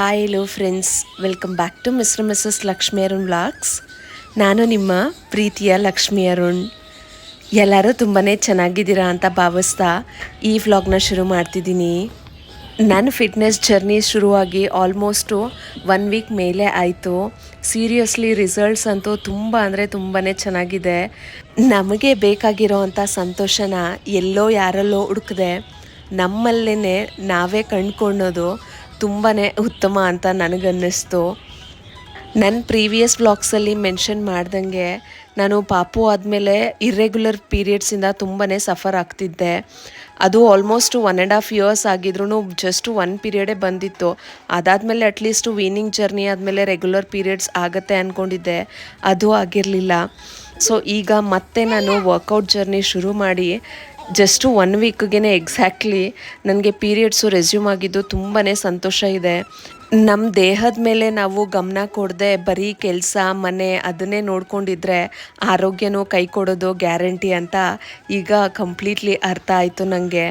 Hi hello friends, welcome back to mister missus Lakshmi Arun vlogs. ನಾನು ನಿಮ್ಮ ಪ್ರೀತಿಯ ಲಕ್ಷ್ಮಿ ಅರುಣ್. ಎಲ್ಲರೂ ತುಂಬಾ ಚೆನ್ನಾಗಿದ್ದೀರಾ ಅಂತ ಭಾವಿಸ್ತಾ ಈ ವ್ಲಾಗ್ನ ಶುರು ಮಾಡ್ತಿದ್ದೀನಿ. ನನ್ನ ಫಿಟ್ನೆಸ್ ಜರ್ನಿ ಶುರುವಾಗಿ ಆಲ್ಮೋಸ್ಟು 1 ವೀಕ್ ಮೇಲೆ ಆಯಿತು. ಸೀರಿಯಸ್ಲಿ ರಿಸಲ್ಟ್ಸ್ ಅಂತೂ ತುಂಬಾ ಚೆನ್ನಾಗಿದೆ. ನಮಗೆ ಬೇಕಾಗಿರೋ ಅಂಥ ಸಂತೋಷನ ಎಲ್ಲೋ ಯಾರಲ್ಲೋ ಹುಡುಕದೆ ನಮ್ಮಲ್ಲೇ ನಾವೇ ಕಂಡುಕೊಳ್ಳೋದು ತುಂಬಾ ಉತ್ತಮ ಅಂತ ನನಗನ್ನಿಸ್ತು. ನನ್ನ ಪ್ರೀವಿಯಸ್ ವ್ಲಾಗ್ಸಲ್ಲಿ ಮೆನ್ಷನ್ ಮಾಡ್ದಂಗೆ ನಾನು ಪಾಪು ಆದಮೇಲೆ ಇರ್ರೆಗ್ಯುಲರ್ ಪೀರಿಯಡ್ಸಿಂದ ತುಂಬಾ ಸಫರ್ ಆಗ್ತಿದ್ದೆ. ಅದು ಆಲ್ಮೋಸ್ಟ್ 1.5 years ಆಗಿದ್ರೂ ಜಸ್ಟ್ 1 ಪೀರಿಯಡೇ ಬಂದಿತ್ತು. ಅದಾದಮೇಲೆ ಅಟ್ಲೀಸ್ಟು ವೀನಿಂಗ್ ಜರ್ನಿ ಆದಮೇಲೆ ರೆಗ್ಯುಲರ್ ಪೀರಿಯಡ್ಸ್ ಆಗುತ್ತೆ ಅಂದ್ಕೊಂಡಿದ್ದೆ, ಅದು ಆಗಿರಲಿಲ್ಲ. ಸೊ ಈಗ ಮತ್ತೆ ನಾನು ವರ್ಕೌಟ್ ಜರ್ನಿ ಶುರು ಮಾಡಿ ಜಸ್ಟು 1 ವೀಕ್ಗೆ ಎಕ್ಸಾಕ್ಟ್ಲಿ ನನಗೆ ಪೀರಿಯಡ್ಸು ರೆಸ್ಯೂಮ್ ಆಗಿದ್ದು ತುಂಬಾ ಸಂತೋಷ ಇದೆ. ನಮ್ಮ ದೇಹದ ಮೇಲೆ ನಾವು ಗಮನ ಕೊಡದೆ ಬರೀ ಕೆಲಸ ಮನೆ ಅದನ್ನೇ ನೋಡ್ಕೊಂಡಿದ್ರೆ ಆರೋಗ್ಯನೂ ಕೈ ಕೊಡೋದು ಗ್ಯಾರಂಟಿ ಅಂತ ಈಗ ಕಂಪ್ಲೀಟ್ಲಿ ಅರ್ಥ ಆಯಿತು ನನಗೆ.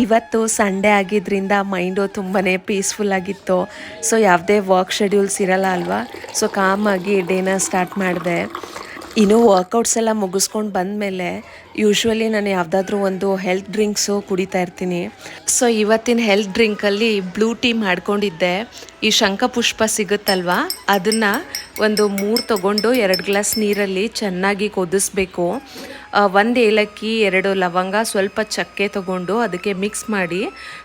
ಇವತ್ತು ಸಂಡೇ ಆಗಿದ್ದರಿಂದ ಮೈಂಡು ತುಂಬಾ ಪೀಸ್ಫುಲ್ ಆಗಿತ್ತು. ಸೊ ಯಾವುದೇ ವರ್ಕ್ ಶೆಡ್ಯೂಲ್ಸ್ ಇರಲ್ಲ ಅಲ್ವಾ, ಸೊ ಕಾಮಾಗಿ ಡೇನ ಸ್ಟಾರ್ಟ್ ಮಾಡಿದೆ. ಇನ್ನು ವರ್ಕೌಟ್ಸ್ ಎಲ್ಲ ಮುಗಿಸ್ಕೊಂಡು ಬಂದಮೇಲೆ ಯೂಶ್ವಲಿ ನಾನು ಯಾವುದಾದ್ರೂ ಒಂದು ಹೆಲ್ತ್ ಡ್ರಿಂಕ್ಸು ಕುಡಿತಾ ಇರ್ತೀನಿ. ಸೊ ಇವತ್ತಿನ ಹೆಲ್ತ್ ಡ್ರಿಂಕಲ್ಲಿ ಬ್ಲೂ ಟೀ ಮಾಡ್ಕೊಂಡಿದ್ದೆ. ಈ ಶಂಖಪುಷ್ಪ ಸಿಗುತ್ತಲ್ವ, ಅದನ್ನು ಒಂದು 3 ತೊಗೊಂಡು 2 ಗ್ಲಾಸ್ ನೀರಲ್ಲಿ ಚೆನ್ನಾಗಿ ಕುದಿಸ್ಬೇಕು. 1 ಏಲಕ್ಕಿ 2 ಲವಂಗ ಸ್ವಲ್ಪ ಚಕ್ಕೆ ತೊಗೊಂಡು ಅದಕ್ಕೆ ಮಿಕ್ಸ್ ಮಾಡಿ,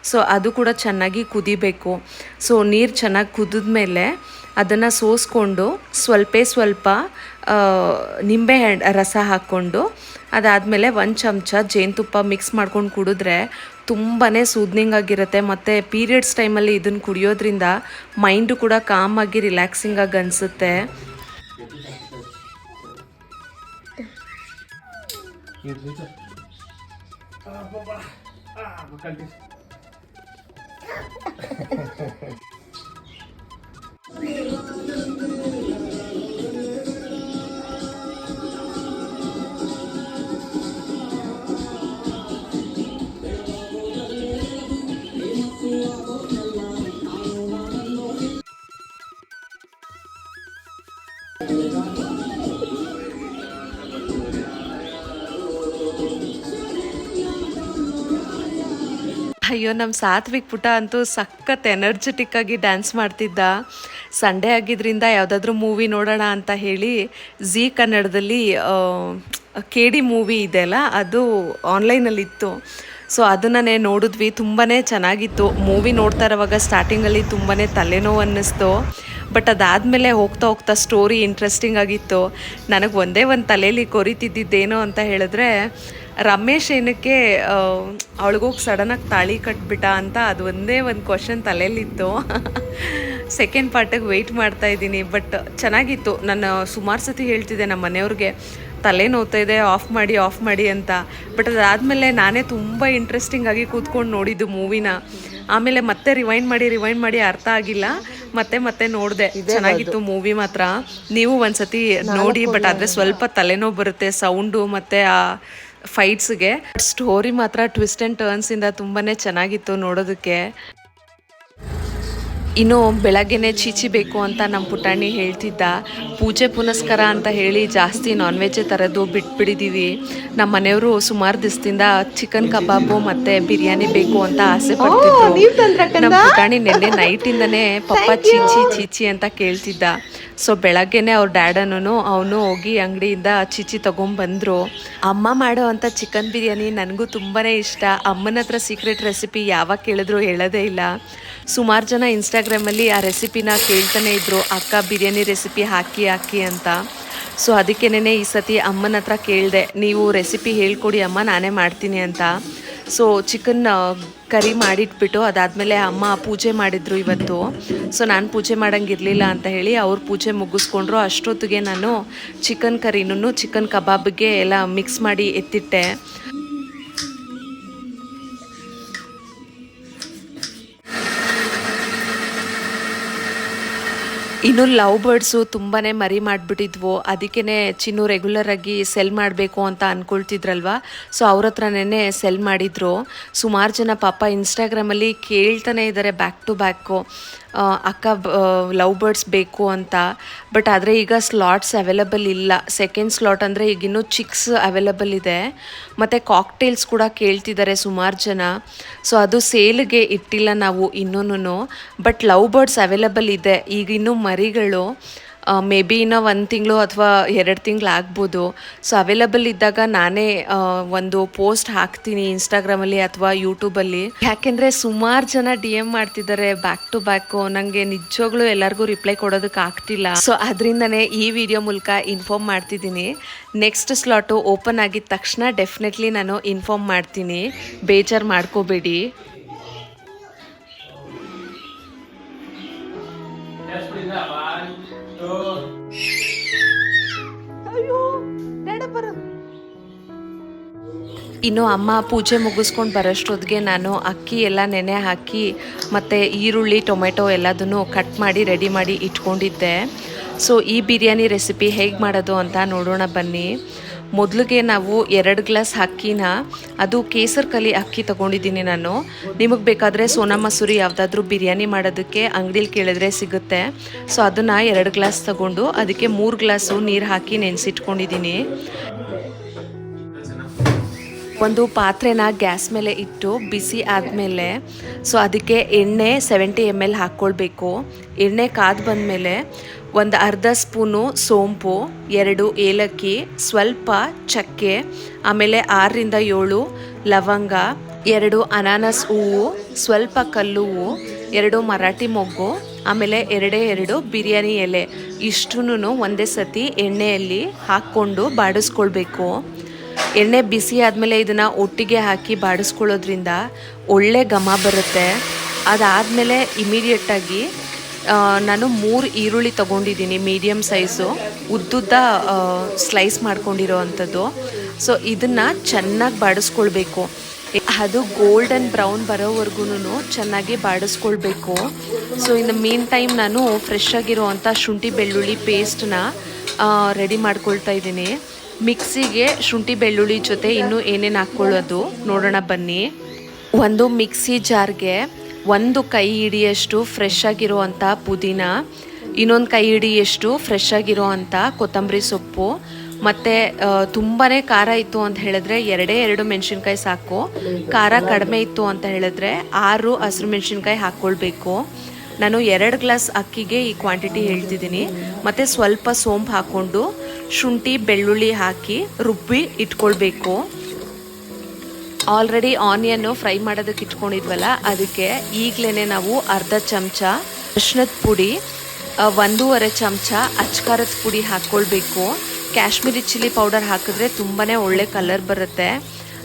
ಸೊ ಅದು ಕೂಡ ಚೆನ್ನಾಗಿ ಕುದಿಬೇಕು. ಸೊ ನೀರು ಚೆನ್ನಾಗಿ ಕುದಿದ್ಮೇಲೆ ಅದನ್ನು ಸೋಸ್ಕೊಂಡು ಸ್ವಲ್ಪ ನಿಂಬೆಹಣ್ಣು ರಸ ಹಾಕ್ಕೊಂಡು ಅದಾದಮೇಲೆ 1 ಚಮಚ ಜೇನುತುಪ್ಪ ಮಿಕ್ಸ್ ಮಾಡ್ಕೊಂಡು ಕುಡಿದ್ರೆ ತುಂಬಾ ಸೂದ್ನಿಂಗ್ ಆಗಿರುತ್ತೆ. ಮತ್ತು ಪೀರಿಯಡ್ಸ್ ಟೈಮಲ್ಲಿ ಇದನ್ನು ಕುಡಿಯೋದ್ರಿಂದ ಮೈಂಡು ಕೂಡ ಕಾಮಾಗಿ ರಿಲ್ಯಾಕ್ಸಿಂಗ್ ಆಗಿ ಅನಿಸುತ್ತೆ. ಅಯ್ಯೋ, ನಮ್ಮ ಸಾತ್ವಿಕ್ ಪುಟ ಅಂತೂ ಸಖತ್ ಎನರ್ಜೆಟಿಕ್ ಆಗಿ ಡ್ಯಾನ್ಸ್ ಮಾಡ್ತಿದ್ದ. ಸಂಡೇ ಆಗಿದ್ದರಿಂದ ಯಾವುದಾದ್ರೂ ಮೂವಿ ನೋಡೋಣ ಅಂತ ಹೇಳಿ ಝೀ ಕನ್ನಡದಲ್ಲಿ KD ಮೂವಿ ಇದೆಯಲ್ಲ, ಅದು ಆನ್ಲೈನಲ್ಲಿತ್ತು. ಸೊ ಅದನ್ನೇ ನೋಡಿದ್ವಿ, ತುಂಬಾ ಚೆನ್ನಾಗಿತ್ತು. ಮೂವಿ ನೋಡ್ತಾ ಇರೋವಾಗ ಸ್ಟಾರ್ಟಿಂಗಲ್ಲಿ ತುಂಬಾ ತಲೆನೋವು ಅನ್ನಿಸ್ತು. ಬಟ್ ಅದಾದಮೇಲೆ ಹೋಗ್ತಾ ಸ್ಟೋರಿ ಇಂಟ್ರೆಸ್ಟಿಂಗ್ ಆಗಿತ್ತು. ನನಗೆ ಒಂದೇ ಒಂದು ತಲೆಯಲ್ಲಿ ಕೊರಿತಿದ್ದೇನೋ ಅಂತ ಹೇಳಿದ್ರೆ, ರಮೇಶ್ ಏನಕ್ಕೆ ಅವಳಿಗೋಗಿ ಸಡನ್ನಾಗಿ ತಾಳಿ ಕಟ್ಬಿಟ್ಟ ಅಂತ ಅದು ಒಂದೇ ಒಂದು ಕ್ವಶನ್ ತಲೆಯಲ್ಲಿತ್ತು. ಸೆಕೆಂಡ್ ಪಾರ್ಟಿಗೆ ವೆಯ್ಟ್ ಮಾಡ್ತಾ ಇದ್ದೀನಿ. ಬಟ್ ಚೆನ್ನಾಗಿತ್ತು. ನಾನು ಸುಮಾರು ಸತಿ ಹೇಳ್ತಿದ್ದೆ ನಮ್ಮ ಮನೆಯವ್ರಿಗೆ, ತಲೆ ನೋವ್ತಾ ಇದೆ, ಆಫ್ ಮಾಡಿ ಅಂತ. ಬಟ್ ಅದಾದಮೇಲೆ ನಾನೇ ತುಂಬ ಇಂಟ್ರೆಸ್ಟಿಂಗ್ ಆಗಿ ಕೂತ್ಕೊಂಡು ನೋಡಿದ್ದು ಮೂವಿನ. ಆಮೇಲೆ ಮತ್ತೆ ರಿವೈಂಡ್ ಮಾಡಿ ಅರ್ಥ ಆಗಿಲ್ಲ, ಮತ್ತೆ ನೋಡಿದೆ. ಚೆನ್ನಾಗಿತ್ತು ಮೂವಿ ಮಾತ್ರ. ನೀವು ಒಂದ್ಸತಿ ನೋಡಿ. ಬಟ್ ಆದರೆ ಸ್ವಲ್ಪ ತಲೆನೋವು ಬರುತ್ತೆ ಸೌಂಡು ಮತ್ತು ಆ ಫೈಟ್ಸ್ಗೆ. ಸ್ಟೋರಿ ಮಾತ್ರ ಟ್ವಿಸ್ಟ್ ಆ್ಯಂಡ್ ಟರ್ನ್ಸಿಂದ ತುಂಬಾ ಚೆನ್ನಾಗಿತ್ತು ನೋಡೋದಕ್ಕೆ. ಇನ್ನು ಬೆಳಗ್ಗೆನೆ ಚೀಚಿ ಬೇಕು ಅಂತ ನಮ್ಮ ಪುಟಾಣಿ ಹೇಳ್ತಿದ್ದ. ಪೂಜೆ ಪುನಸ್ಕಾರ ಅಂತ ಹೇಳಿ ಜಾಸ್ತಿ ನಾನ್ ವೆಜ್ಜೇ ತರೋದು ಬಿಟ್ಬಿಟ್ಟಿದ್ದೀವಿ. ನಮ್ಮ ಮನೆಯವರು ಸುಮಾರು ದಿವಸದಿಂದ ಚಿಕನ್ ಕಬಾಬು ಮತ್ತು ಬಿರಿಯಾನಿ ಬೇಕು ಅಂತ ಆಸೆ ಪಡ್ತಿದ್ರು. ನಮ್ಮ ಪುಟಾಣಿ ನೆನ್ನೆ ನೈಟಿಂದನೇ ಪಪ್ಪ ಚೀಚಿ ಅಂತ ಕೇಳ್ತಿದ್ದ. ಸೊ ಬೆಳಗ್ಗೆನೆ ಅವ್ರ ಡ್ಯಾಡನೂ ಅವನು ಹೋಗಿ ಅಂಗಡಿಯಿಂದ ಚೀಚಿ ತೊಗೊಂಬಂದರು. ಅಮ್ಮ ಮಾಡೋ ಅಂಥ ಚಿಕನ್ ಬಿರಿಯಾನಿ ನನಗೂ ತುಂಬಾ ಇಷ್ಟ. ಅಮ್ಮನ ಹತ್ರ ಸೀಕ್ರೆಟ್ ರೆಸಿಪಿ ಯಾವಾಗ ಕೇಳಿದ್ರು ಹೇಳೋದೇ ಇಲ್ಲ. ಸುಮಾರು ಜನ ಇನ್ಸ್ಟಾಗ್ರಾಮಲ್ಲಿ ಆ ರೆಸಿಪಿನ ಕೇಳ್ತಾನೆ ಇದ್ರು, ಅಕ್ಕ ಬಿರಿಯಾನಿ ರೆಸಿಪಿ ಹಾಕಿ ಅಂತ. ಸೊ ಅದಕ್ಕೇನೆ ಈ ಸತಿ ಅಮ್ಮನ ಹತ್ರ ಕೇಳಿದೆ, ನೀವು ರೆಸಿಪಿ ಹೇಳ್ಕೊಡಿ ಅಮ್ಮ, ನಾನೇ ಮಾಡ್ತೀನಿ ಅಂತ. ಸೊ ಚಿಕನ್ ಕರಿ ಮಾಡಿಟ್ಬಿಟ್ಟು ಅದಾದಮೇಲೆ ಅಮ್ಮ ಪೂಜೆ ಮಾಡಿದ್ರು ಇವತ್ತು. ಸೊ ನಾನು ಪೂಜೆ ಮಾಡೋಂಗಿರಲಿಲ್ಲ ಅಂತ ಹೇಳಿ ಅವ್ರು ಪೂಜೆ ಮುಗಿಸ್ಕೊಂಡ್ರು. ಅಷ್ಟೊತ್ತಿಗೆ ನಾನು ಚಿಕನ್ ಕರಿನೂ ಚಿಕನ್ ಕಬಾಬ್ಗೆ ಎಲ್ಲ ಮಿಕ್ಸ್ ಮಾಡಿ ಎತ್ತಿಟ್ಟೆ. ಇನ್ನು ಲವ್ ಬರ್ಡ್ಸು ತುಂಬಾ ಮರಿ ಮಾಡಿಬಿಟ್ಟಿದ್ವು. ಅದಕ್ಕೇ ಚಿನ್ನು ರೆಗ್ಯುಲರಾಗಿ ಸೆಲ್ ಮಾಡಬೇಕು ಅಂತ ಅಂದ್ಕೊಳ್ತಿದ್ರಲ್ವ. ಸೊ ಅವ್ರ ಹತ್ರನೇ ಸೆಲ್ ಮಾಡಿದರು. ಸುಮಾರು ಜನ ಪಾಪ ಇನ್ಸ್ಟಾಗ್ರಾಮಲ್ಲಿ ಕೇಳ್ತಾನೆ ಇದ್ದಾರೆ ಬ್ಯಾಕ್ ಟು ಬ್ಯಾಕು, ಅಕ್ಕ ಲವ್ ಬರ್ಡ್ಸ್ ಬೇಕು ಅಂತ. ಬಟ್ ಆದರೆ ಈಗ ಸ್ಲಾಟ್ಸ್ ಅವೈಲಬಲ್ ಇಲ್ಲ. ಸೆಕೆಂಡ್ ಸ್ಲಾಟ್ ಅಂದರೆ ಈಗಿನ್ನೂ ಚಿಕ್ಸ್ ಅವೈಲಬಲ್ ಇದೆ. ಮತ್ತು ಕಾಕ್ಟೇಲ್ಸ್ ಕೂಡ ಕೇಳ್ತಿದ್ದಾರೆ ಸುಮಾರು ಜನ. ಸೊ ಅದು ಸೇಲ್ಗೆ ಇಟ್ಟಿಲ್ಲ ನಾವು ಇನ್ನೂ. ಬಟ್ ಲವ್ ಬರ್ಡ್ಸ್ ಅವೈಲಬಲ್ ಇದೆ. ಈಗಿನ್ನೂ ಮರಿಗಳು ಮೇ ಬಿ ಇನ್ನೂ 1 ತಿಂಗಳು ಅಥವಾ 2 ತಿಂಗಳು ಆಗ್ಬೋದು. ಸೊ ಅವೈಲಬಲ್ ಇದ್ದಾಗ ನಾನೇ ಒಂದು ಪೋಸ್ಟ್ ಹಾಕ್ತೀನಿ ಇನ್ಸ್ಟಾಗ್ರಾಮಲ್ಲಿ ಅಥವಾ ಯೂಟ್ಯೂಬಲ್ಲಿ. ಯಾಕೆಂದರೆ ಸುಮಾರು ಜನ DM ಮಾಡ್ತಿದ್ದಾರೆ ಬ್ಯಾಕ್ ಟು ಬ್ಯಾಕು. ನನಗೆ ನಿಜವಾಗ್ಲೂ ಎಲ್ಲರಿಗೂ ರಿಪ್ಲೈ ಕೊಡೋದಕ್ಕೆ ಆಗ್ತಿಲ್ಲ. ಸೊ ಅದರಿಂದನೇ ಈ ವಿಡಿಯೋ ಮೂಲಕ ಇನ್ಫಾರ್ಮ್ ಮಾಡ್ತಿದ್ದೀನಿ. ನೆಕ್ಸ್ಟ್ ಸ್ಲಾಟು ಓಪನ್ ಆಗಿದ ತಕ್ಷಣ ಡೆಫಿನೆಟ್ಲಿ ನಾನು ಇನ್ಫಾರ್ಮ್ ಮಾಡ್ತೀನಿ, ಬೇಜಾರು ಮಾಡ್ಕೋಬೇಡಿ. ಇನ್ನು ಅಮ್ಮ ಪೂಜೆ ಮುಗಿಸ್ಕೊಂಡು ಬರೋಷ್ಟೊತ್ತಿಗೆ ನಾನು ಅಕ್ಕಿ ಎಲ್ಲ ನೆನೆ ಹಾಕಿ ಮತ್ತು ಈರುಳ್ಳಿ ಟೊಮೆಟೊ ಎಲ್ಲದನ್ನು ಕಟ್ ಮಾಡಿ ರೆಡಿ ಮಾಡಿ ಇಟ್ಕೊಂಡಿದ್ದೆ. ಸೊ ಈ ಬಿರಿಯಾನಿ ರೆಸಿಪಿ ಹೇಗೆ ಮಾಡೋದು ಅಂತ ನೋಡೋಣ ಬನ್ನಿ. ಮೊದಲಿಗೆ ನಾವು 2 ಗ್ಲಾಸ್ ಅಕ್ಕಿನ, ಅದು ಕೇಸರ್ ಕಲಿ ಅಕ್ಕಿ ತೊಗೊಂಡಿದ್ದೀನಿ ನಾನು. ನಿಮಗೆ ಬೇಕಾದರೆ ಸೋನಾ ಮಸೂರಿ ಯಾವುದಾದ್ರೂ ಬಿರಿಯಾನಿ ಮಾಡೋದಕ್ಕೆ ಅಂಗಡೀಲಿ ಕೇಳಿದ್ರೆ ಸಿಗುತ್ತೆ. ಸೊ ಅದನ್ನು 2 ಗ್ಲಾಸ್ ತೊಗೊಂಡು ಅದಕ್ಕೆ 3 ಗ್ಲಾಸು ನೀರು ಹಾಕಿ ನೆನೆಸಿಟ್ಕೊಂಡಿದ್ದೀನಿ. ಒಂದು ಪಾತ್ರೆನ ಗ್ಯಾಸ್ ಮೇಲೆ ಇಟ್ಟು ಬಿಸಿ ಆದಮೇಲೆ ಸೊ ಅದಕ್ಕೆ ಎಣ್ಣೆ 70 ml ಹಾಕ್ಕೊಳ್ಬೇಕು. ಎಣ್ಣೆ ಕಾದು ಬಂದಮೇಲೆ ಒಂದು ಅರ್ಧ ಸ್ಪೂನು ಸೋಂಪು, 2 ಏಲಕ್ಕಿ, ಸ್ವಲ್ಪ ಚಕ್ಕೆ, ಆಮೇಲೆ 6 ರಿಂದ 7 ಲವಂಗ, 2 ಅನಾನಸ್ ಹೂವು, ಸ್ವಲ್ಪ ಕಲ್ಲು ಹೂವು, 2 ಮರಾಠಿ ಮೊಗ್ಗು, ಆಮೇಲೆ 2 ಬಿರಿಯಾನಿ ಎಲೆ. ಇಷ್ಟನ್ನು ಒಂದೇ ಸತಿ ಎಣ್ಣೆಯಲ್ಲಿ ಹಾಕ್ಕೊಂಡು ಬಾಡಿಸ್ಕೊಳ್ಬೇಕು. ಎಣ್ಣೆ ಬಿಸಿ ಆದಮೇಲೆ ಇದನ್ನು ಒಟ್ಟಿಗೆ ಹಾಕಿ ಬಾಡಿಸ್ಕೊಳ್ಳೋದ್ರಿಂದ ಒಳ್ಳೆ ಘಮ ಬರುತ್ತೆ. ಅದಾದಮೇಲೆ ಇಮಿಡಿಯೇಟಾಗಿ ನಾನು 3 ಈರುಳ್ಳಿ ತೊಗೊಂಡಿದ್ದೀನಿ, ಮೀಡಿಯಮ್ ಸೈಜು, ಉದ್ದುದ್ದ ಸ್ಲೈಸ್ ಮಾಡ್ಕೊಂಡಿರೋ ಅಂಥದ್ದು. ಸೊ ಇದನ್ನು ಚೆನ್ನಾಗಿ ಬಾಡಿಸ್ಕೊಳ್ಬೇಕು. ಅದು ಗೋಲ್ಡನ್ ಬ್ರೌನ್ ಬರೋವರೆಗೂ ಚೆನ್ನಾಗಿ ಬಾಡಿಸ್ಕೊಳ್ಬೇಕು. So in the mean time ನಾನು ಫ್ರೆಶ್ ಆಗಿರೋ ಅಂಥ ಶುಂಠಿ ಬೆಳ್ಳುಳ್ಳಿ ಪೇಸ್ಟನ್ನ ರೆಡಿ ಮಾಡ್ಕೊಳ್ತಾ ಇದ್ದೀನಿ. ಮಿಕ್ಸಿಗೆ ಶುಂಠಿ ಬೆಳ್ಳುಳ್ಳಿ ಜೊತೆ ಇನ್ನೂ ಏನೇನು ಹಾಕ್ಕೊಳ್ಳೋದು ನೋಡೋಣ ಬನ್ನಿ. ಒಂದು ಮಿಕ್ಸಿ ಜಾರ್ಗೆ 1 ಕೈ ಹಿಡಿಯಷ್ಟು ಫ್ರೆಶ್ ಆಗಿರೋ ಅಂಥ ಪುದೀನ, ಇನ್ನೊಂದು ಕೈ ಹಿಡಿಯಷ್ಟು ಫ್ರೆಶ್ ಆಗಿರೋ ಅಂಥ ಕೊತ್ತಂಬರಿ ಸೊಪ್ಪು, ಮತ್ತು ತುಂಬಾ ಖಾರ ಇತ್ತು ಅಂತ ಹೇಳಿದ್ರೆ 2 ಮೆಣಸಿನ್ಕಾಯಿ ಸಾಕು. ಖಾರ ಕಡಿಮೆ ಇತ್ತು ಅಂತ ಹೇಳಿದ್ರೆ 6 ಹಸಿರು ಮೆಣಸಿನ್ಕಾಯಿ ಹಾಕ್ಕೊಳ್ಬೇಕು. ನಾನು 2 ಗ್ಲಾಸ್ ಅಕ್ಕಿಗೆ ಈ ಕ್ವಾಂಟಿಟಿ ಹೇಳ್ತಿದ್ದೀನಿ. ಮತ್ತು ಸ್ವಲ್ಪ ಸೋಂಪು ಹಾಕ್ಕೊಂಡು ಶುಂಠಿ ಬೆಳ್ಳುಳ್ಳಿ ಹಾಕಿ ರುಬ್ಬಿ ಇಟ್ಕೊಳ್ಬೇಕು. ಆಲ್ರೆಡಿ ಆನಿಯನ್ನು ಫ್ರೈ ಮಾಡೋದಕ್ಕೆ ಇಟ್ಕೊಂಡಿದ್ವಲ್ಲ, ಅದಕ್ಕೆ ಈಗಲೇ ನಾವು ಅರ್ಧ ಚಮಚ ಅರಿಶಿಣದ ಪುಡಿ, 1.5 ಚಮಚ ಅಚ್ಕಾರದ ಪುಡಿ ಹಾಕ್ಕೊಳ್ಬೇಕು. ಕಾಶ್ಮೀರಿ ಚಿಲ್ಲಿ ಪೌಡರ್ ಹಾಕಿದ್ರೆ ತುಂಬಾ ಒಳ್ಳೆ ಕಲರ್ ಬರುತ್ತೆ.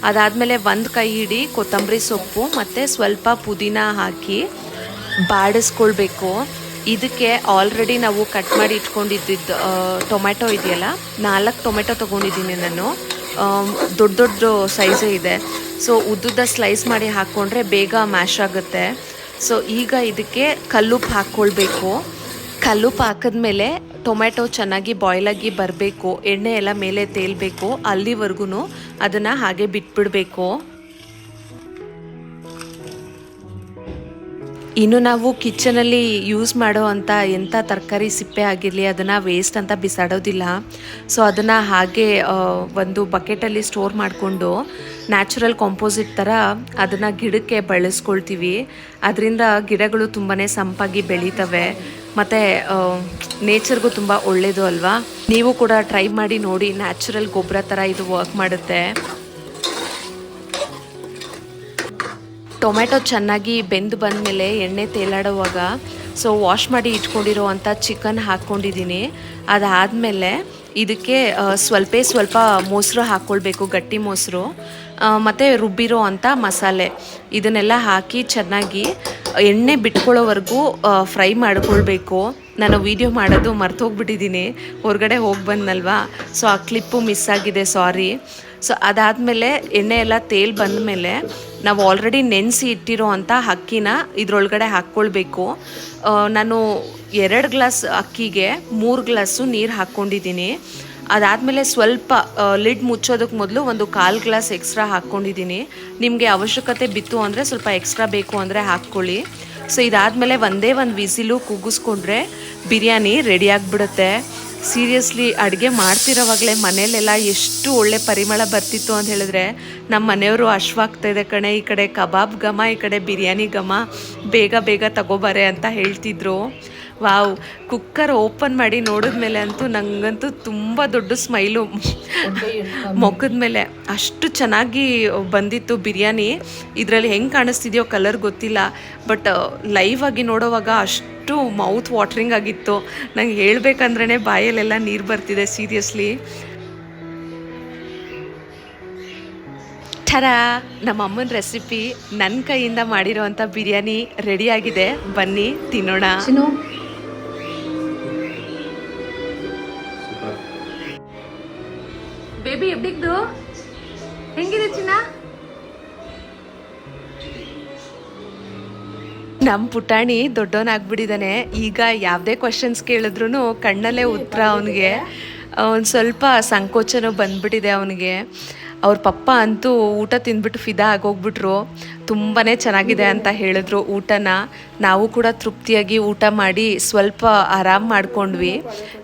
ಅದಾದಮೇಲೆ 1 ಕೈ ಹಿಡಿ ಕೊತ್ತಂಬರಿ ಸೊಪ್ಪು ಮತ್ತು ಸ್ವಲ್ಪ ಪುದೀನ ಹಾಕಿ ಬಾಡಿಸ್ಕೊಳ್ಬೇಕು. ಇದಕ್ಕೆ ಆಲ್ರೆಡಿ ನಾವು ಕಟ್ ಮಾಡಿ ಇಟ್ಕೊಂಡಿದ್ದು ಟೊಮೆಟೊ ಇದೆಯಲ್ಲ, 4 ಟೊಮೆಟೊ ತೊಗೊಂಡಿದ್ದೀನಿ ನಾನು. ದೊಡ್ಡ ಸೈಜೇ ಇದೆ. ಸೊ ಉದ್ದುದ್ದ ಸ್ಲೈಸ್ ಮಾಡಿ ಹಾಕ್ಕೊಂಡ್ರೆ ಬೇಗ ಮ್ಯಾಶ್ ಆಗುತ್ತೆ. ಸೊ ಈಗ ಇದಕ್ಕೆ ಕಲ್ಲುಪ್ಪು ಹಾಕ್ಕೊಳ್ಬೇಕು. ಕಲ್ಲುಪ್ಪು ಹಾಕಿದ್ಮೇಲೆ ಟೊಮೆಟೊ ಚೆನ್ನಾಗಿ ಬಾಯ್ಲಾಗಿ ಬರಬೇಕು, ಎಣ್ಣೆ ಎಲ್ಲ ಮೇಲೆ ತೇಲ್ಬೇಕು. ಅಲ್ಲಿವರೆಗೂ ಅದನ್ನು ಹಾಗೆ ಬಿಟ್ಬಿಡಬೇಕು. ಇನ್ನು ನಾವು ಕಿಚನಲ್ಲಿ ಯೂಸ್ ಮಾಡೋ ಅಂಥ ಎಂಥ ತರಕಾರಿ ಸಿಪ್ಪೆ ಆಗಿರಲಿ ಅದನ್ನು ವೇಸ್ಟ್ ಅಂತ ಬಿಸಾಡೋದಿಲ್ಲ. ಸೊ ಅದನ್ನು ಹಾಗೆ ಒಂದು ಬಕೆಟಲ್ಲಿ ಸ್ಟೋರ್ ಮಾಡಿಕೊಂಡು ನ್ಯಾಚುರಲ್ ಕಾಂಪೋಸಿಟ್ ಥರ ಅದನ್ನು ಗಿಡಕ್ಕೆ ಬಳಸ್ಕೊಳ್ತೀವಿ. ಅದರಿಂದ ಗಿಡಗಳು ತುಂಬಾ ಸಂಪಾಗಿ ಬೆಳೀತವೆ ಮತ್ತು ನೇಚರ್ಗೂ ತುಂಬ ಒಳ್ಳೆಯದು ಅಲ್ವಾ. ನೀವು ಕೂಡ ಟ್ರೈ ಮಾಡಿ ನೋಡಿ, ನ್ಯಾಚುರಲ್ ಗೊಬ್ಬರ ಥರ ಇದು ವರ್ಕ್ ಮಾಡುತ್ತೆ. ಟೊಮೆಟೊ ಚೆನ್ನಾಗಿ ಬೆಂದು ಬಂದಮೇಲೆ ಎಣ್ಣೆ ತೇಲಾಡುವಾಗ ಸೊ ವಾಶ್ ಮಾಡಿ ಇಟ್ಕೊಂಡಿರೋ ಅಂಥ ಚಿಕನ್ ಹಾಕ್ಕೊಂಡಿದ್ದೀನಿ. ಅದಾದಮೇಲೆ ಇದಕ್ಕೆ ಸ್ವಲ್ಪ ಮೊಸರು ಹಾಕ್ಕೊಳ್ಬೇಕು, ಗಟ್ಟಿ ಮೊಸರು, ಮತ್ತು ರುಬ್ಬಿರೋ ಅಂಥ ಮಸಾಲೆ ಇದನ್ನೆಲ್ಲ ಹಾಕಿ ಚೆನ್ನಾಗಿ ಎಣ್ಣೆ ಬಿಟ್ಕೊಳ್ಳೋವರೆಗೂ ಫ್ರೈ ಮಾಡ್ಕೊಳ್ಬೇಕು. ನಾನು ವೀಡಿಯೋ ಮಾಡೋದು ಮರ್ತೋಗ್ಬಿಟ್ಟಿದ್ದೀನಿ, ಹೊರಗಡೆ ಹೋಗಿ ಬಂದಲ್ವಾ. ಸೊ ಆ ಕ್ಲಿಪ್ಪು ಮಿಸ್ ಆಗಿದೆ, ಸಾರಿ. ಸೊ ಅದಾದಮೇಲೆ ಎಣ್ಣೆ ಎಲ್ಲ ತೇಲ್ ಬಂದಮೇಲೆ ನಾವು ಆಲ್ರೆಡಿ ನೆನೆಸಿ ಇಟ್ಟಿರೋ ಅಂಥ ಅಕ್ಕಿನ ಇದರೊಳಗಡೆ ಹಾಕ್ಕೊಳ್ಬೇಕು. ನಾನು 2 ಗ್ಲಾಸ್ ಅಕ್ಕಿಗೆ 3 ಗ್ಲಾಸು ನೀರು ಹಾಕ್ಕೊಂಡಿದ್ದೀನಿ. ಅದಾದಮೇಲೆ ಸ್ವಲ್ಪ ಲಿಡ್ ಮುಚ್ಚೋದಕ್ಕೆ ಮೊದಲು ಒಂದು 1/4 ಗ್ಲಾಸ್ ಎಕ್ಸ್ಟ್ರಾ ಹಾಕ್ಕೊಂಡಿದ್ದೀನಿ. ನಿಮಗೆ ಅವಶ್ಯಕತೆ ಬಿತ್ತು ಅಂದರೆ ಸ್ವಲ್ಪ ಎಕ್ಸ್ಟ್ರಾ ಬೇಕು ಅಂದರೆ ಹಾಕ್ಕೊಳ್ಳಿ. ಸೊ ಇದಾದಮೇಲೆ ಒಂದೇ ಒಂದು ವಿಸಿಲು ಕೂಗಿಸ್ಕೊಂಡ್ರೆ ಬಿರಿಯಾನಿ ರೆಡಿ ಆಗಿಬಿಡುತ್ತೆ. ಸೀರಿಯಸ್ಲಿ ಅಡುಗೆ ಮಾಡ್ತಿರೋವಾಗಲೇ ಮನೇಲೆಲ್ಲ ಎಷ್ಟು ಒಳ್ಳೆ ಪರಿಮಳ ಬರ್ತಿತ್ತು ಅಂತ ಹೇಳಿದ್ರೆ ನಮ್ಮ ಮನೆಯವರು ಹಶ್ವಾಗ್ತಾಯಿದೆ ಕಣೆ, ಈ ಕಡೆ ಕಬಾಬ್ ಘಮ, ಈ ಕಡೆ ಬಿರಿಯಾನಿ ಘಮ, ಬೇಗ ಬೇಗ ತಗೋಬಾರೆ ಅಂತ ಹೇಳ್ತಿದ್ರು. ವಾವ್, ಕುಕ್ಕರ್ ಓಪನ್ ಮಾಡಿ ನೋಡಿದ್ಮೇಲೆ ಅಂತೂ ನನಗಂತೂ ತುಂಬ ದೊಡ್ಡ ಸ್ಮೈಲು ಮೊಗದ ಮೇಲೆ. ಅಷ್ಟು ಚೆನ್ನಾಗಿ ಬಂದಿತ್ತು ಬಿರಿಯಾನಿ. ಇದರಲ್ಲಿ ಹೆಂಗೆ ಕಾಣಿಸ್ತಿದೆಯೋ ಕಲರ್ ಗೊತ್ತಿಲ್ಲ, ಬಟ್ ಲೈವ್ ಆಗಿ ನೋಡೋವಾಗ ಅಷ್ಟು ಮೌತ್ ವಾಟ್ರಿಂಗ್ ಆಗಿತ್ತು. ನಂಗೆ ಹೇಳ್ಬೇಕಂದ್ರೇ ಬಾಯಲ್ಲೆಲ್ಲ ನೀರು ಬರ್ತಿದೆ ಸೀರಿಯಸ್ಲಿ. ಥರ ನಮ್ಮ ಅಮ್ಮನ ರೆಸಿಪಿ ನನ್ನ ಕೈಯಿಂದ ಮಾಡಿರೋವಂಥ ಬಿರಿಯಾನಿ ರೆಡಿಯಾಗಿದೆ. ಬನ್ನಿ ತಿನ್ನೋಣ. ಬೇಬಿ ಎಬ್ಬಿಗ್ದು ಹೆಂಗಿದೆ ಚಿನ್ನ? ನಮ್ಮ ಪುಟಾಣಿ ದೊಡ್ಡವನಾಗ್ಬಿಟ್ಟಿದ್ದಾನೆ. ಈಗ ಯಾವುದೇ ಕ್ವಶನ್ಸ್ ಕೇಳಿದ್ರು ಕಣ್ಣಲ್ಲೇ ಉತ್ತರ. ಅವನಿಗೆ ಒಂದು ಸ್ವಲ್ಪ ಸಂಕೋಚನೂ ಬಂದ್ಬಿಟ್ಟಿದೆ ಅವನಿಗೆ. ಅವ್ರ ಪಪ್ಪ ಅಂತೂ ಊಟ ತಿಂದ್ಬಿಟ್ಟು ಫಿದಾ ಆಗೋಗ್ಬಿಟ್ರು. ತುಂಬಾ ಚೆನ್ನಾಗಿದೆ ಅಂತ ಹೇಳಿದ್ರು ಊಟನ. ನಾವು ಕೂಡ ತೃಪ್ತಿಯಾಗಿ ಊಟ ಮಾಡಿ ಸ್ವಲ್ಪ ಆರಾಮ್ ಮಾಡ್ಕೊಂಡ್ವಿ.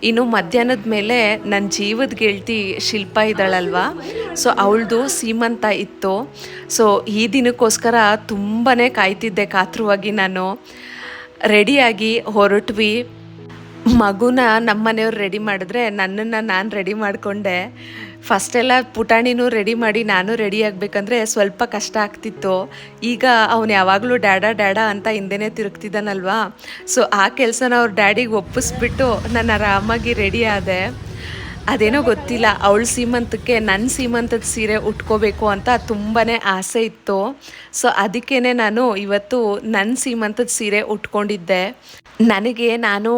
ಇನ್ನು ಮಧ್ಯಾಹ್ನದ ಮೇಲೆ ನನ್ನ ಜೀವದ ಗೆಳತಿ ಶಿಲ್ಪ ಇದ್ದಾಳಲ್ವ, ಸೊ ಅವಳದು ಸೀಮಂತ ಇತ್ತು. ಸೊ ಈ ದಿನಕ್ಕೋಸ್ಕರ ತುಂಬಾ ಕಾಯ್ತಿದ್ದೆ ಕಾತುರವಾಗಿ. ನಾನು ರೆಡಿಯಾಗಿ ಹೊರಟ್ವಿ. ಮಗುನ ನಮ್ಮನೆಯವ್ರು ರೆಡಿ ಮಾಡಿದ್ರೆ ನನ್ನನ್ನು ನಾನು ರೆಡಿ ಮಾಡಿಕೊಂಡೆ. ಫಸ್ಟೆಲ್ಲ ಪುಟಾಣಿನೂ ರೆಡಿ ಮಾಡಿ ನಾನು ರೆಡಿ ಆಗಬೇಕಂದ್ರೆ ಸ್ವಲ್ಪ ಕಷ್ಟ ಆಗ್ತಿತ್ತು. ಈಗ ಅವನು ಯಾವಾಗಲೂ ಡ್ಯಾಡಾ ಅಂತ ಹಿಂದೆನೇ ತಿರುಗ್ತಿದ್ದಾನಲ್ವಾ, ಸೊ ಆ ಕೆಲಸನ ಅವ್ರ ಡ್ಯಾಡಿಗೆ ಒಪ್ಪಿಸ್ಬಿಟ್ಟು ನಾನು ಆರಾಮಾಗಿ ರೆಡಿ ಆದೆ. ಅದೇನೋ ಗೊತ್ತಿಲ್ಲ, ಅವಳ ಸೀಮಂತಕ್ಕೆ ನನ್ನ ಸೀಮಂತದ ಸೀರೆ ಉಟ್ಕೋಬೇಕು ಅಂತ ತುಂಬಾ ಆಸೆ ಇತ್ತು. ಸೊ ಅದಕ್ಕೇ ನಾನು ಇವತ್ತು ನನ್ನ ಸೀಮಂತದ ಸೀರೆ ಉಟ್ಕೊಂಡಿದ್ದೆ. ನನಗೆ ನಾನು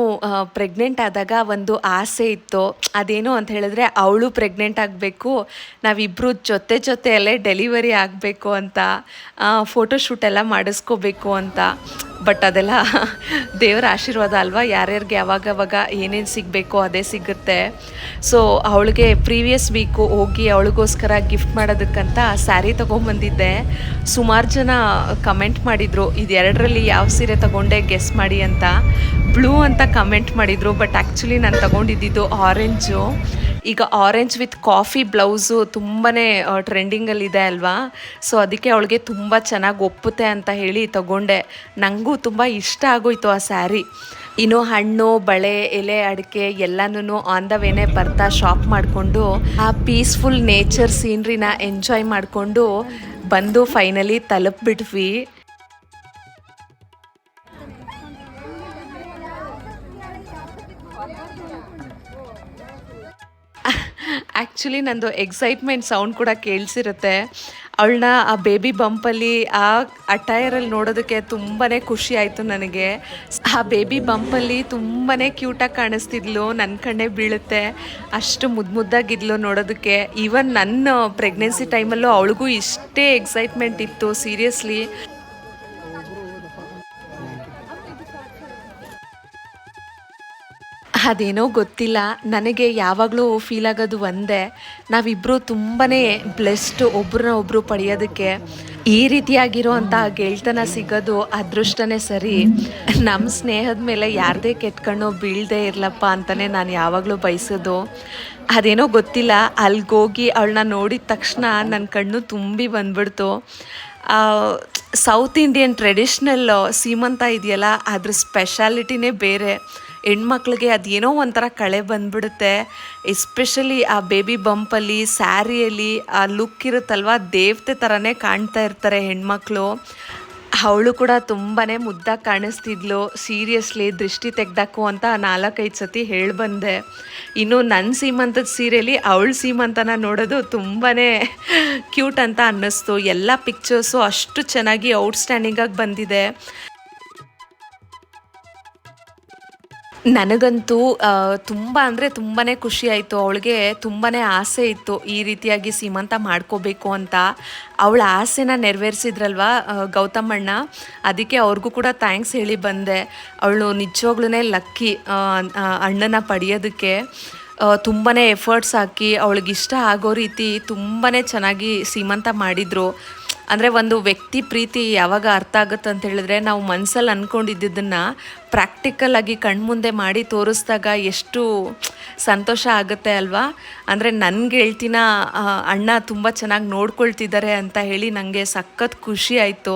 ಪ್ರೆಗ್ನೆಂಟ್ ಆದಾಗ ಒಂದು ಆಸೆ ಇತ್ತು. ಅದೇನು ಅಂತ ಹೇಳಿದ್ರೆ ಅವಳು ಪ್ರೆಗ್ನೆಂಟ್ ಆಗಬೇಕು, ನಾವಿಬ್ಬರು ಜೊತೆಯಲ್ಲೇ ಡೆಲಿವರಿ ಆಗಬೇಕು ಅಂತ, ಫೋಟೋಶೂಟೆಲ್ಲ ಮಾಡಿಸ್ಕೋಬೇಕು ಅಂತ. ಬಟ್ ಅದೆಲ್ಲ ದೇವರ ಆಶೀರ್ವಾದ ಅಲ್ವಾ, ಯಾರ್ಯಾರಿಗೆ ಯಾವಾಗವಾಗ ಏನೇನು ಸಿಗಬೇಕೋ ಅದೇ ಸಿಗುತ್ತೆ. ಸೊ ಅವಳಿಗೆ ಪ್ರೀವಿಯಸ್ ವೀಕು ಹೋಗಿ ಅವಳಿಗೋಸ್ಕರ ಗಿಫ್ಟ್ ಮಾಡೋದಕ್ಕಂತ ಸ್ಯಾರಿ ತೊಗೊಂಬಂದಿದ್ದೆ. ಸುಮಾರು ಜನ ಕಮೆಂಟ್ ಮಾಡಿದರು, ಇದೆರಡರಲ್ಲಿ ಯಾವ ಸೀರೆ ತೊಗೊಂಡೆ ಗೆಸ್ ಮಾಡಿ ಅಂತ. ಬ್ಲೂ ಅಂತ ಕಮೆಂಟ್ ಮಾಡಿದರು, ಬಟ್ ಆ್ಯಕ್ಚುಲಿ ನಾನು ತೊಗೊಂಡಿದ್ದು ಆರೆಂಜು. ಈಗ ಆರೆಂಜ್ ವಿತ್ ಕಾಫಿ ಬ್ಲೌಸು ತುಂಬಾ ಟ್ರೆಂಡಿಂಗಲ್ಲಿದೆ ಅಲ್ವಾ, ಸೊ ಅದಕ್ಕೆ ಅವಳಿಗೆ ತುಂಬ ಚೆನ್ನಾಗಿ ಒಪ್ಪುತ್ತೆ ಅಂತ ಹೇಳಿ ತೊಗೊಂಡೆ. ನನಗೂ ತುಂಬ ಇಷ್ಟ ಆಗೋಯ್ತು ಆ ಸ್ಯಾರಿ. ಇನ್ನು ಹಣ್ಣು, ಬಳೆ, ಎಲೆ, ಅಡಿಕೆ ಎಲ್ಲನೂ ಆನ್ ದ ವೇನೆ ಬರ್ತಾ ಶಾಪ್ ಮಾಡಿಕೊಂಡು ಆ ಪೀಸ್ಫುಲ್ ನೇಚರ್ ಸೀನ್ರಿನ ಎಂಜಾಯ್ ಮಾಡಿಕೊಂಡು ಬಂದು ಫೈನಲಿ ತಲುಪಿಬಿಟ್ವಿ. ಆ್ಯಕ್ಚುಲಿ ನಂದು ಎಕ್ಸೈಟ್ಮೆಂಟ್ ಸೌಂಡ್ ಕೂಡ ಕೇಳಿಸಿರುತ್ತೆ. ಅವಳನ್ನ ಆ ಬೇಬಿ ಬಂಪಲ್ಲಿ ಆ ಅಟೈರಲ್ಲಿ ನೋಡೋದಕ್ಕೆ ತುಂಬಾ ಖುಷಿ ಆಯಿತು ನನಗೆ. ಆ ಬೇಬಿ ಬಂಪಲ್ಲಿ ತುಂಬಾ ಕ್ಯೂಟಾಗಿ ಕಾಣಿಸ್ತಿದ್ಲು, ನನ್ನ ಕಣ್ಣೇ ಬೀಳುತ್ತೆ, ಅಷ್ಟು ಮುದ್ದಾಗಿದ್ಲು ನೋಡೋದಕ್ಕೆ. ಈವನ್ ನನ್ನ ಪ್ರೆಗ್ನೆನ್ಸಿ ಟೈಮಲ್ಲೂ ಅವಳಿಗೂ ಇಷ್ಟೇ ಎಕ್ಸೈಟ್ಮೆಂಟ್ ಇತ್ತು ಸೀರಿಯಸ್ಲಿ. ಅದೇನೋ ಗೊತ್ತಿಲ್ಲ, ನನಗೆ ಯಾವಾಗಲೂ ಫೀಲ್ ಆಗೋದು ಒಂದೇ, ನಾವಿಬ್ಬರು ತುಂಬಾ ಬ್ಲೆಸ್ಡ್ ಒಬ್ರನ್ನ ಪಡೆಯೋದಕ್ಕೆ. ಈ ರೀತಿಯಾಗಿರೋ ಅಂಥ ಗೆಳ್ತನ ಸಿಗೋದು ಅದೃಷ್ಟನೇ ಸರಿ. ನಮ್ಮ ಸ್ನೇಹದ ಮೇಲೆ ಯಾರದೇ ಕೆಟ್ಕಣ್ಣು ಬೀಳದೇ ಇರಲಪ್ಪ ಅಂತಲೇ ನಾನು ಯಾವಾಗಲೂ ಬಯಸೋದು. ಅದೇನೋ ಗೊತ್ತಿಲ್ಲ, ಅಲ್ಲಿಗೋಗಿ ಅವಳನ್ನ ನೋಡಿದ ತಕ್ಷಣ ನನ್ನ ಕಣ್ಣು ತುಂಬಿ ಬಂದ್ಬಿಡ್ತು. ಸೌತ್ ಇಂಡಿಯನ್ ಟ್ರೆಡಿಷ್ನಲ್ ಸೀಮಂತ ಇದೆಯಲ್ಲ, ಅದ್ರ ಸ್ಪೆಷಾಲಿಟಿನೇ ಬೇರೆ. ಹೆಣ್ಮಕ್ಳಿಗೆ ಅದೇನೋ ಒಂಥರ ಕಳೆ ಬಂದ್ಬಿಡುತ್ತೆ. ಎಸ್ಪೆಷಲಿ ಆ ಬೇಬಿ ಬಂಪಲ್ಲಿ, ಸ್ಯಾರಿಯಲ್ಲಿ ಆ ಲುಕ್ ಇರುತ್ತಲ್ವ, ದೇವತೆ ಥರನೇ ಕಾಣ್ತಾ ಇರ್ತಾರೆ ಹೆಣ್ಮಕ್ಳು. ಅವಳು ಕೂಡ ತುಂಬಾ ಮುದ್ದಾಗಿ ಕಾಣಿಸ್ತಿದ್ಲು ಸೀರಿಯಸ್ಲಿ. ದೃಷ್ಟಿ ತೆಗ್ದಾಕು ಅಂತ 4-5 ಸತಿ ಹೇಳ್ಬಂದೆ. ಇನ್ನು ನನ್ನ ಸೀಮಂತದ ಸೀರೆಯಲ್ಲಿ ಅವಳ ಸೀಮಂತನ ನೋಡೋದು ತುಂಬಾ ಕ್ಯೂಟ್ ಅಂತ ಅನ್ನಿಸ್ತು. ಎಲ್ಲ ಪಿಕ್ಚರ್ಸು ಅಷ್ಟು ಚೆನ್ನಾಗಿ ಔಟ್ಸ್ಟ್ಯಾಂಡಿಂಗಾಗಿ ಬಂದಿದೆ. ನನಗಂತೂ ತುಂಬ ಅಂದರೆ ತುಂಬಾ ಖುಷಿ ಆಯಿತು. ಅವಳಿಗೆ ತುಂಬಾ ಆಸೆ ಇತ್ತು ಈ ರೀತಿಯಾಗಿ ಸೀಮಂತ ಮಾಡ್ಕೋಬೇಕು ಅಂತ. ಅವಳ ಆಸೆನ ನೆರವೇರಿಸಿದ್ರಲ್ವ ಗೌತಮಣ್ಣ, ಅದಕ್ಕೆ ಅವ್ರಿಗೂ ಕೂಡ ಥ್ಯಾಂಕ್ಸ್ ಹೇಳಿ ಬಂದೆ. ಅವಳು ನಿಜವಾಗ್ಲೂ ಲಕ್ಕಿ ಅಣ್ಣನ ಪಡೆಯೋದಕ್ಕೆ. ತುಂಬಾ ಎಫರ್ಟ್ಸ್ ಹಾಕಿ ಅವಳಿಗಿಷ್ಟ ಆಗೋ ರೀತಿ ತುಂಬಾ ಚೆನ್ನಾಗಿ ಸೀಮಂತ ಮಾಡಿದರು. ಅಂದರೆ ಒಂದು ವ್ಯಕ್ತಿ ಪ್ರೀತಿ ಯಾವಾಗ ಅರ್ಥ ಆಗುತ್ತೆ ಅಂತ ಹೇಳಿದ್ರೆ, ನಾವು ಮನಸ್ಸಲ್ಲಿ ಅಂದ್ಕೊಂಡಿದ್ದನ್ನು ಪ್ರಾಕ್ಟಿಕಲಾಗಿ ಕಣ್ಮುಂದೆ ಮಾಡಿ ತೋರಿಸ್ದಾಗ ಎಷ್ಟು ಸಂತೋಷ ಆಗುತ್ತೆ ಅಲ್ವಾ. ಅಂದರೆ ನನ್ನ ಗೆಳ್ತಿನ ಅಣ್ಣ ತುಂಬ ಚೆನ್ನಾಗಿ ನೋಡ್ಕೊಳ್ತಿದ್ದಾರೆ ಅಂತ ಹೇಳಿ ನನಗೆ ಸಖತ್ ಖುಷಿ ಆಯಿತು.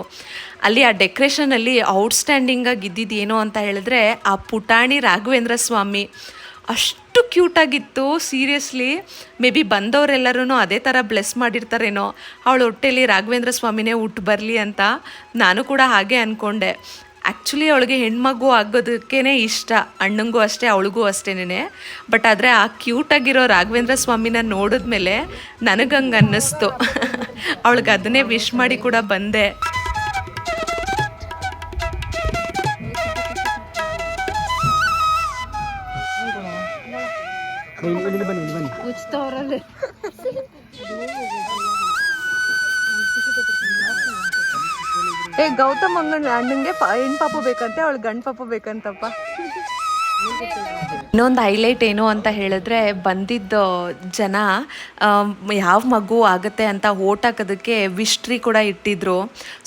ಅಲ್ಲಿ ಆ ಡೆಕೋರೇಷನಲ್ಲಿ ಔಟ್ಸ್ಟ್ಯಾಂಡಿಂಗಾಗಿ ಇದ್ದಿದ್ದು ಏನು ಅಂತ ಹೇಳಿದ್ರೆ, ಆ ಪುಟಾಣಿ ರಾಘವೇಂದ್ರ ಸ್ವಾಮಿ ಅಷ್ಟು ಕ್ಯೂಟಾಗಿತ್ತು. ಸೀರಿಯಸ್ಲಿ ಮೇ ಬಿ ಬಂದವರೆಲ್ಲರೂ ಅದೇ ಥರ ಬ್ಲೆಸ್ ಮಾಡಿರ್ತಾರೇನೋ, ಅವಳ ಹೊಟ್ಟೆಲಿ ರಾಘವೇಂದ್ರ ಸ್ವಾಮಿನೇ ಹುಟ್ಟು ಬರಲಿ ಅಂತ ನಾನು ಕೂಡ ಹಾಗೆ ಅಂದ್ಕೊಂಡೆ. ಆ್ಯಕ್ಚುಲಿ ಅವಳಿಗೆ ಹೆಣ್ಮಗು ಆಗೋದಕ್ಕೇ ಇಷ್ಟ, ಅಣ್ಣಂಗೂ ಅಷ್ಟೇ ಅವಳಿಗೂ ಅಷ್ಟೇನೆ. ಬಟ್ ಆದರೆ ಆ ಕ್ಯೂಟಾಗಿರೋ ರಾಘವೇಂದ್ರ ಸ್ವಾಮಿನ ನೋಡಿದ್ಮೇಲೆ ನನಗಂಗೆ ಅನ್ನಿಸ್ತು. ಅವಳಿಗೆ ಅದನ್ನೇ ವಿಶ್ ಮಾಡಿ ಕೂಡ ಬಂದೆ. ಗೌತಮ್ ಅಣ್ಣಂಗೆ ಹೆಣ್ಣು ಪಾಪು ಬೇಕಂತೆ, ಅವಳು ಗಂಡು ಪಾಪು ಬೇಕಂತಪ್ಪ. ಇನ್ನೊಂದು ಹೈಲೈಟ್ ಏನು ಅಂತ ಹೇಳಿದ್ರೆ, ಬಂದಿದ್ದ ಜನ ಯಾವ ಮಗು ಆಗುತ್ತೆ ಅಂತ ಓಟ್ ಹಾಕೋದಕ್ಕೆ ವಿಶ್ ಟ್ರೀ ಕೂಡ ಇಟ್ಟಿದ್ರು.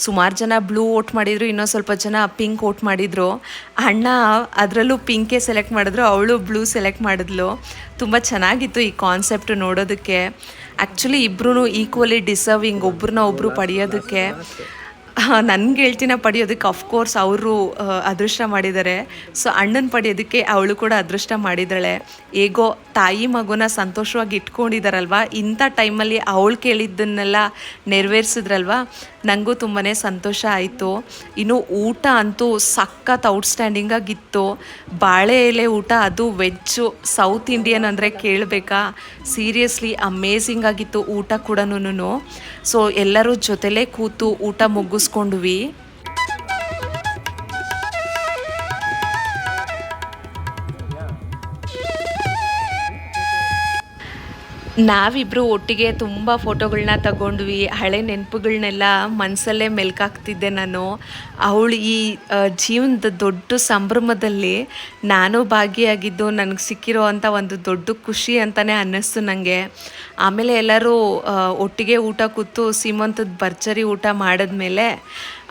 ಸುಮಾರು ಜನ ಬ್ಲೂ ಓಟ್ ಮಾಡಿದ್ರು, ಇನ್ನೊಂದು ಸ್ವಲ್ಪ ಜನ ಪಿಂಕ್ ಓಟ್ ಮಾಡಿದ್ರು. ಅಣ್ಣ ಅದರಲ್ಲೂ ಪಿಂಕೇ ಸೆಲೆಕ್ಟ್ ಮಾಡಿದ್ರು, ಅವಳು ಬ್ಲೂ ಸೆಲೆಕ್ಟ್ ಮಾಡಿದ್ಲು. ತುಂಬ ಚೆನ್ನಾಗಿತ್ತು ಈ ಕಾನ್ಸೆಪ್ಟ್ ನೋಡೋದಕ್ಕೆ. ಆ್ಯಕ್ಚುಲಿ ಇಬ್ಬರೂ ಈಕ್ವಲಿ ಡಿಸರ್ವಿಂಗ್, ಒಬ್ರನ್ನ ಒಬ್ಬರು ಪಡೆಯೋದಕ್ಕೆ. ನನ್ನ ಗೆಳ್ತಿನ ಪಡೆಯೋದಕ್ಕೆ ಅಫ್ಕೋರ್ಸ್ ಅವರು ಅದೃಷ್ಟ ಮಾಡಿದ್ದಾರೆ. ಸೊ ಅಣ್ಣನ ಪಡೆಯೋದಕ್ಕೆ ಅವಳು ಕೂಡ ಅದೃಷ್ಟ ಮಾಡಿದ್ದಾಳೆ. ಹೇಗೋ ತಾಯಿ ಮಗುನ ಸಂತೋಷವಾಗಿ ಇಟ್ಕೊಂಡಿದ್ದಾರಲ್ವ, ಇಂಥ ಟೈಮಲ್ಲಿ ಅವಳು ಕೇಳಿದ್ದನ್ನೆಲ್ಲ ನೆರವೇರಿಸಿದ್ರಲ್ವ, ನನಗೂ ತುಂಬಾ ಸಂತೋಷ ಆಯಿತು. ಇನ್ನು ಊಟ ಅಂತೂ ಸಖತ್ ಔಟ್ಸ್ಟ್ಯಾಂಡಿಂಗ್ ಆಗಿತ್ತು. ಬಾಳೆ ಎಲೆ ಊಟ, ಅದು ವೆಜ್ಜು, ಸೌತ್ ಇಂಡಿಯನ್ ಅಂದರೆ ಕೇಳಬೇಕಾ. ಸೀರಿಯಸ್ಲಿ ಅಮೇಝಿಂಗ್ ಆಗಿತ್ತು ಊಟ ಕೂಡ. ಸೊ ಎಲ್ಲರೂ ಜೊತೆಲೇ ಕೂತು ಊಟ ಮುಗಿಸ್ಕೊಂಡ್ವಿ. ನಾವಿಬ್ಬರು ಒಟ್ಟಿಗೆ ತುಂಬ ಫೋಟೋಗಳನ್ನ ತಗೊಂಡ್ವಿ. ಹಳೆ ನೆನಪುಗಳನ್ನೆಲ್ಲ ಮನಸ್ಸಲ್ಲೇ ಮೆಲ್ಕಾಕ್ತಿದ್ದೆ ನಾನು. ಅವಳು ಈ ಜೀವನದ ದೊಡ್ಡ ಸಂಭ್ರಮದಲ್ಲಿ ನಾನು ಭಾಗಿಯಾಗಿದ್ದು ನನಗೆ ಸಿಕ್ಕಿರೋ ಅಂಥ ಒಂದು ದೊಡ್ಡ ಖುಷಿ ಅಂತಲೇ ಅನ್ನಿಸ್ತು ನನಗೆ. ಆಮೇಲೆ ಎಲ್ಲರೂ ಒಟ್ಟಿಗೆ ಊಟ ಕೂತು ಸೀಮಂತದ ಭರ್ಜರಿ ಊಟ ಮಾಡಿದ್ಮೇಲೆ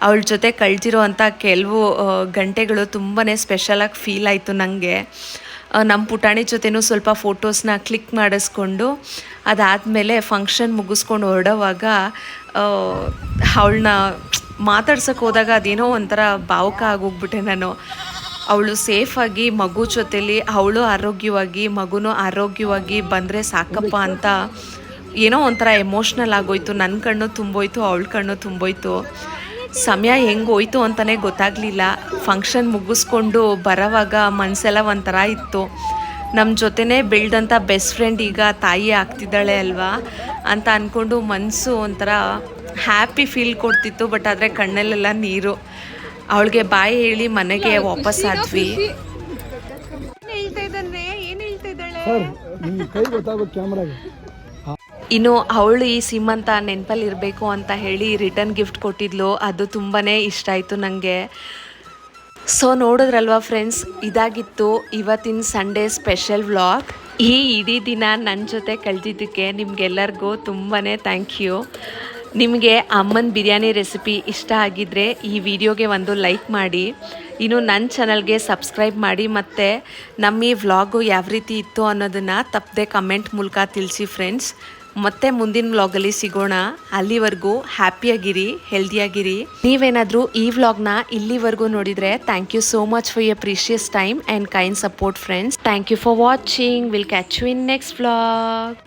ಅವಳ ಜೊತೆ ಕಳೆದಿರೋ ಅಂಥ ಕೆಲವು ಗಂಟೆಗಳು ತುಂಬಾ ಸ್ಪೆಷಲಾಗಿ ಫೀಲ್ ಆಯಿತು ನನಗೆ. ನಮ್ಮ ಪುಟಾಣಿ ಜೊತೆನೂ ಸ್ವಲ್ಪ ಫೋಟೋಸ್ನ ಕ್ಲಿಕ್ ಮಾಡಿಸ್ಕೊಂಡು ಅದಾದಮೇಲೆ ಫಂಕ್ಷನ್ ಮುಗಿಸ್ಕೊಂಡು ಹೊರಡೋವಾಗ ಅವಳನ್ನ ಮಾತಾಡ್ಸೋಕ್ಕೆ ಹೋದಾಗ ಅದೇನೋ ಒಂಥರ ಭಾವುಕ ಆಗೋಗ್ಬಿಟ್ಟೆ ನಾನು. ಅವಳು ಸೇಫಾಗಿ ಮಗು ಜೊತೇಲಿ ಅವಳು ಆರೋಗ್ಯವಾಗಿ ಮಗುನೂ ಆರೋಗ್ಯವಾಗಿ ಬಂದರೆ ಸಾಕಪ್ಪ ಅಂತ ಏನೋ ಒಂಥರ ಎಮೋಷ್ನಲ್ ಆಗೋಯ್ತು. ನನ್ನ ಕಣ್ಣು ತುಂಬೋಯ್ತು, ಅವಳ ಕಣ್ಣು ತುಂಬೋಯ್ತು. ಸಮಯ ಹೆಂಗೆ ಹೋಯ್ತು ಅಂತಲೇ ಗೊತ್ತಾಗಲಿಲ್ಲ. ಫಂಕ್ಷನ್ ಮುಗಿಸ್ಕೊಂಡು ಬರೋವಾಗ ಮನಸ್ಸೆಲ್ಲ ಒಂಥರ ಇತ್ತು. ನಮ್ಮ ಜೊತೆನೇ ಬೆಳೆದಂಥ ಬೆಸ್ಟ್ ಫ್ರೆಂಡ್ ಈಗ ತಾಯಿ ಆಗ್ತಿದ್ದಾಳೆ ಅಲ್ವಾ ಅಂತ ಅಂದ್ಕೊಂಡು ಮನಸ್ಸು ಒಂಥರ ಹ್ಯಾಪಿ ಫೀಲ್ ಕೊಡ್ತಿತ್ತು. ಬಟ್ ಆದರೆ ಕಣ್ಣಲ್ಲೆಲ್ಲ ನೀರು. ಅವಳಿಗೆ ಬಾಯಿ ಹೇಳಿ ಮನೆಗೆ ವಾಪಸ್ ಆದ್ವಿ. ಇನ್ನು ಅವಳು ಈ ಸೀಮಂತ ನೆನಪಲ್ಲಿ ಇರಬೇಕು ಅಂತ ಹೇಳಿ ರಿಟರ್ನ್ ಗಿಫ್ಟ್ ಕೊಟ್ಟಿದ್ಲು. ಅದು ತುಂಬಾ ಇಷ್ಟ ಆಯಿತು ನನಗೆ. ಸೊ ನೋಡಿದ್ರಲ್ವ ಫ್ರೆಂಡ್ಸ್, ಇದಾಗಿತ್ತು ಇವತ್ತಿನ ಸಂಡೇ ಸ್ಪೆಷಲ್ ವ್ಲಾಗ್. ಈ ಇಡೀ ದಿನ ನನ್ನ ಜೊತೆ ಕಳೆದಿದ್ದಕ್ಕೆ ನಿಮಗೆಲ್ಲರಿಗೂ ತುಂಬಾ ಥ್ಯಾಂಕ್ ಯು. ನಿಮಗೆ ಅಮ್ಮನ ಬಿರಿಯಾನಿ ರೆಸಿಪಿ ಇಷ್ಟ ಆಗಿದ್ದರೆ ಈ ವಿಡಿಯೋಗೆ ಒಂದು ಲೈಕ್ ಮಾಡಿ. ಇನ್ನು ನನ್ನ ಚಾನಲ್ಗೆ ಸಬ್ಸ್ಕ್ರೈಬ್ ಮಾಡಿ. ಮತ್ತು ನಮ್ಮ ಈ ವ್ಲಾಗು ಯಾವ ರೀತಿ ಇತ್ತು ಅನ್ನೋದನ್ನು ತಪ್ಪದೆ ಕಮೆಂಟ್ ಮೂಲಕ ತಿಳಿಸಿ ಫ್ರೆಂಡ್ಸ್. ಮತ್ತೆ ಮುಂದಿನ ವ್ಲಾಗಲ್ಲಿ ಸಿಗೋಣ. ಅಲ್ಲಿವರೆಗೂ ಹ್ಯಾಪಿಯಾಗಿರಿ, ಹೆಲ್ದಿಯಾಗಿರಿ. ನೀವೇನಾದರೂ ಈ ವ್ಲಾಗ್ನ ಇಲ್ಲಿವರೆಗೂ ನೋಡಿದರೆ thank you so much for your precious time and kind support friends. Thank you for watching. Will catch you in next vlog.